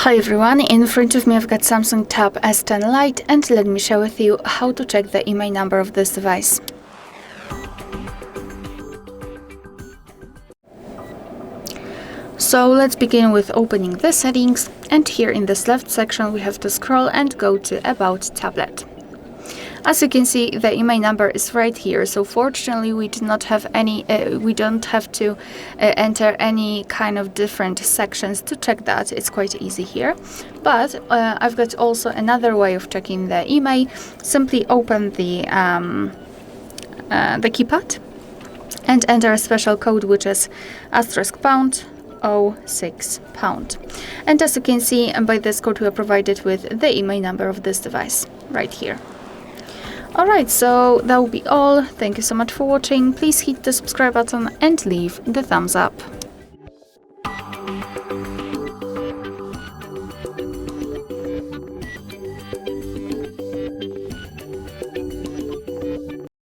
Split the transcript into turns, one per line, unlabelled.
Hi everyone, in front of me I've got Samsung Tab S10 Lite, and let me share with you how to check the IMEI number of this device. So let's begin with opening the settings, and here in this left section we have to scroll and go to About Tablet. As you can see, the IMEI number is right here, so fortunately we do not have any, we don't have to enter any kind of different sections to check that. It's quite easy here. But I've got also another way of checking the IMEI. Simply open the keypad and enter a special code, which is *##06#. And as you can see, by this code we are provided with the IMEI number of this device right here. Alright, so that will be all. Thank you so much for watching. Please hit the subscribe button and leave the thumbs up.